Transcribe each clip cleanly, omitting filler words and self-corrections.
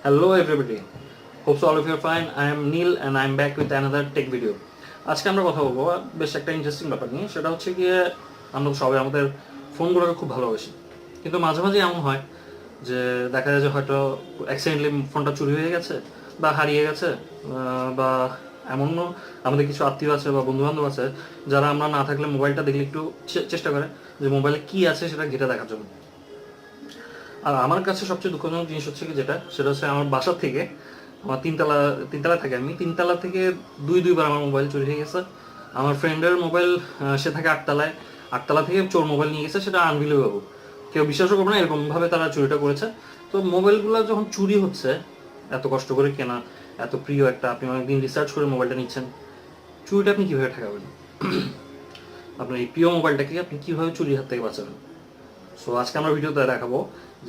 Hello everybody. Hope so all of you are fine. I am Neil and I am back with another tech video. আজকে আমরা কথা বলবো বেশ একটা interesting ব্যাপার নিয়ে। সেটা হচ্ছে গিয়ে আমরা সবাই আমাদের ফোনগুলোকে খুব ভালোবাসি, কিন্তু মাঝে মাঝে এমন হয় যে দেখা যায় যে হয়তো অ্যাক্সিডেন্টলি ফোনটা চুরি হয়ে গেছে বা হারিয়ে গেছে, বা এমনও আমাদের কিছু আত্মীয় আছে বা বন্ধু বান্ধব আছে যারা আমরা না থাকলে মোবাইলটা দেখলে একটু চেষ্টা করে যে মোবাইলে কি আছে সেটা ঘেটে দেখার জন্য। আর আমার কাছে সবচেয়ে দুঃখজনক জিনিস হচ্ছে কি যেটা, সেটা হচ্ছে আমার বাসা থেকে, আমার তিনতলায় থাকি আমি, তিনতলা থেকে দুইবার আমার মোবাইল চুরি হয়ে গেছে। আমার ফ্রেন্ডের মোবাইল, সে থাকে আটতলায়, আটতলা থেকে চোর মোবাইল নিয়ে গেছে, সেটা আনবিলিভেবল, কেউ বিশ্বাসও করবে না এরকমভাবে তারা চুরিটা করেছে। তো মোবাইলগুলো যখন চুরি হচ্ছে, এত কষ্ট করে কেনা, এত প্রিয় একটা, আপনি অনেকদিন রিসার্চ করে মোবাইলটা নিচ্ছেন, চুরিটা আপনি কীভাবে ঠেকাবেন? আপনার এই প্রিয় মোবাইলটাকে আপনি কীভাবে চুরির হাত থেকে বাঁচাবেন? সো আজকে আমরা ভিডিওতে দেখাবো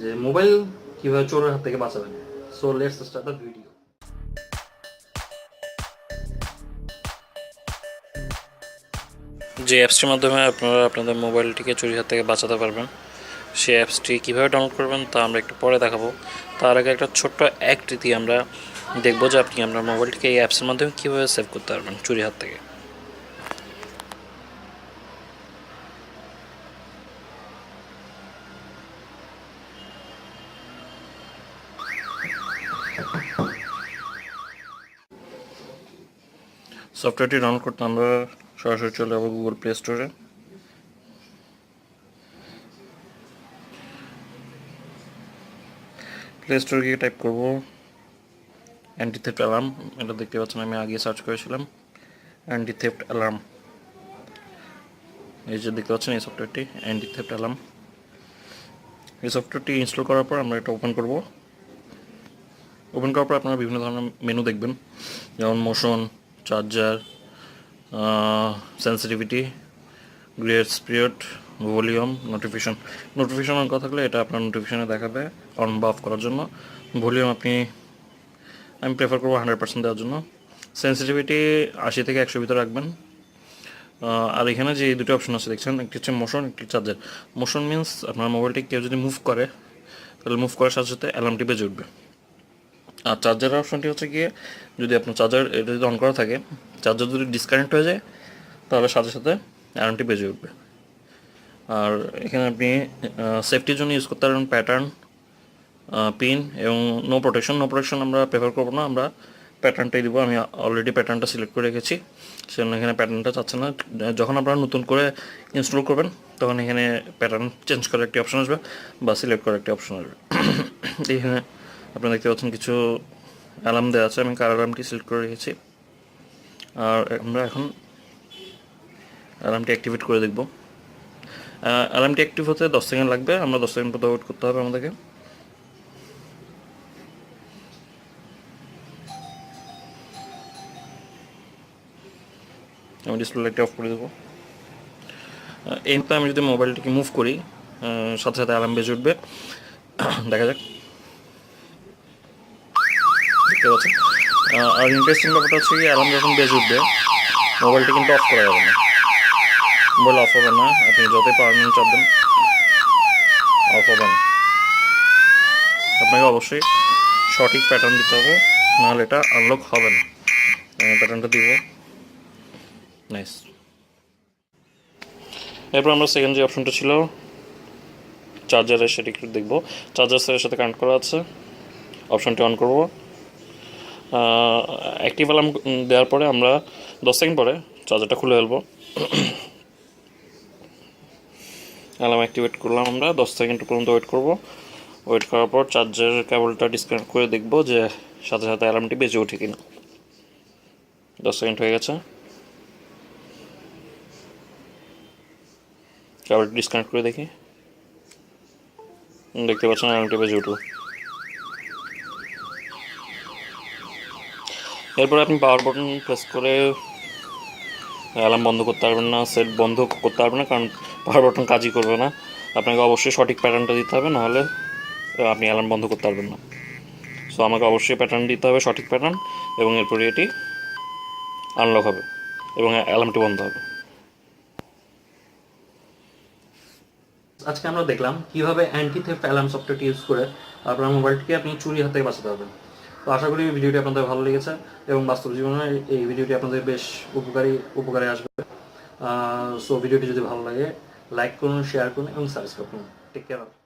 যে মোবাইল কিভাবে চোরের হাত থেকে বাঁচাবেন। So let's start the video. যে অ্যাপসটির মাধ্যমে আপনারা আপনাদের মোবাইলটিকে চুরির হাত থেকে বাঁচাতে পারবেন, সেই অ্যাপসটি কীভাবে ডাউনলোড করবেন তা আমরা একটু পরে দেখাবো। তার আগে একটা ছোট্ট অ্যাক্ট দিয়ে আমরা দেখবো যে আপনি আপনার মোবাইলটিকে এই অ্যাপসের মাধ্যমে কীভাবে সেভ করতে পারবেন চুরির হাত থেকে। সফটওয়্যারটি ডাউনলোড করতে আমরা সরাসরি চলে যাবো গুগল প্লে স্টোরে। প্লে স্টোরে গিয়ে টাইপ করবো অ্যান্টি থেফট অ্যালার্ম। এটা দেখতে পাচ্ছেন আমি আগে সার্চ করেছিলাম অ্যান্টি থেফট অ্যালার্ম। এই যে দেখতে পাচ্ছেন এই সফটওয়্যারটি অ্যান্টি থেফট অ্যালার্ম। এই সফটওয়্যারটি ইনস্টল করার পর আমরা এটা ওপেন করব। ওপেন করার পর আপনারা বিভিন্ন ধরনের মেনু দেখবেন, যেমন motion, charger, sensitivity, grace period, volume, notification on করা থাকলে এটা আপনার নোটিফিকেশনে দেখাবে অন বা অফ করার জন্য। ভলিউম আমি প্রেফার করবো 100% দেওয়ার জন্য। সেন্সিটিভিটি 80 থেকে 100 ভিতরে রাখবেন। আর এখানে যে দুটো অপশন আছে দেখছেন, একটি হচ্ছে মোশন, একটি চার্জার। মোশন মিনস আপনার মোবাইলটি কেউ যদি মুভ করে তাহলে মুভ করার সাথে সাথে অ্যালার্মটি বেজে উঠবে। আর চার্জারের অপশনটি হচ্ছে গিয়ে, যদি আপনার চার্জার এটা যদি অন করা থাকে, চার্জার যদি ডিসকানেক্ট হয়ে যায় তাহলে সাথে সাথে অ্যালার্মটি বেজে উঠবে। আর এখানে আপনি সেফটির জন্য ইউজ করতে পারেন প্যাটার্ন, পিন এবং নো প্রোটেকশন আমরা প্রেফার করবো না, আমরা প্যাটার্নটাই দিব। আমি অলরেডি প্যাটার্নটা সিলেক্ট করে রেখেছি, সেজন্য এখানে প্যাটার্নটা চাচ্ছে না। যখন আপনারা নতুন করে ইনস্টল করবেন তখন এখানে প্যাটার্ন চেঞ্জ করার একটি অপশন আসবে বা সিলেক্ট করার একটি অপশন আসবে। এখানে আপনারা দেখতে পাচ্ছেন কিছু অ্যালার্ম দেওয়া আছে, আমি কার অ্যালার্মটি সিলেক্ট করে রেখেছি। আর আমরা এখন অ্যালার্মটি অ্যাক্টিভেট করে দেখব। অ্যালার্মটি অ্যাক্টিভ হতে 10 সেকেন্ড লাগবে, আমরা 10 সেকেন্ড পর ওয়েট করতে হবে আমাদেরকে। আমি ডিসপ্লে লাইটটা অফ করে দেবো। এই মুহূর্তে আমি যদি মোবাইলটিকে মুভ করি, সাথে সাথে অ্যালার্ম বেজে উঠবে। দেখা যাক, দেখতে পাচ্ছেন। আর ইন্টারেস্টিং ব্যাপারটা হচ্ছে কি, অ্যালার্ম যখন বেজে উঠবে মোবাইলটি কিন্তু অফ করা যাবে না, মোবাইল অফ হবে না। আপনি যতই পারমানেন্ট চাপবেন অফ হবে না। আপনাকে অবশ্যই সঠিক প্যাটার্ন দিতে হবে, নাহলে এটা আনলক হবে না। আমি প্যাটার্নটা দিব, নাইস। এরপর আমরা সেকেন্ড যে অপশনটা ছিল চার্জারের, সেটা একটু দেখবো। চার্জার সেলের সাথে কানেক্ট করা আছে, অপশনটি অন করব। অ্যাক্টিভ অ্যালার্ম দেওয়ার পরে আমরা 10 সেকেন্ড পরে চার্জারটা খুলে ফেলবো। অ্যালার্ম অ্যাক্টিভেট করলাম, আমরা 10 সেকেন্ড পর্যন্ত ওয়েট করব। ওয়েট করার পর চার্জারের কেবলটা ডিসকানেক্ট করে দেখব যে সাথে সাথে অ্যালার্মটি বেজে ওঠে কিনা। 10 সেকেন্ড হয়ে গেছে, কেবলটি ডিসকানেক্ট করে দেখি, দেখতে পাচ্ছেন অ্যালার্মটি বেজে উঠল। এরপর আপনি পাওয়ার বাটন প্রেস করে অ্যালার্ম বন্ধ করতে পারবেন না, সেট বন্ধ করতে পারবেন না, কারণ পাওয়ার বাটন কাজই করবে না। আপনাকে অবশ্যই সঠিক প্যাটার্নটা দিতে হবে, নাহলে আপনি অ্যালার্ম বন্ধ করতে পারবেন না। সো আমাকে অবশ্যই প্যাটার্ন দিতে হবে, সঠিক প্যাটার্ন, এবং এরপরে এটি আনলক হবে এবং অ্যালার্মটি বন্ধ হবে। আজকে আমরা দেখলাম কিভাবে অ্যান্টি থেফট অ্যালার্ম সফটওয়্যারটি ইউজ করে আপনার মোবাইলটিকে আপনি চুরি হাত থেকে বাঁচাতে পারবেন। তো আশা করি ভিডিওটি আপনাদের ভালো লেগেছে এবং বাস্তব জীবনে এই ভিডিওটি আপনাদের বেশ উপকারে আসবে। সো ভিডিওটি যদি ভালো লাগে লাইক করুন, শেয়ার করুন এবং সাবস্ক্রাইব করুন। Take care.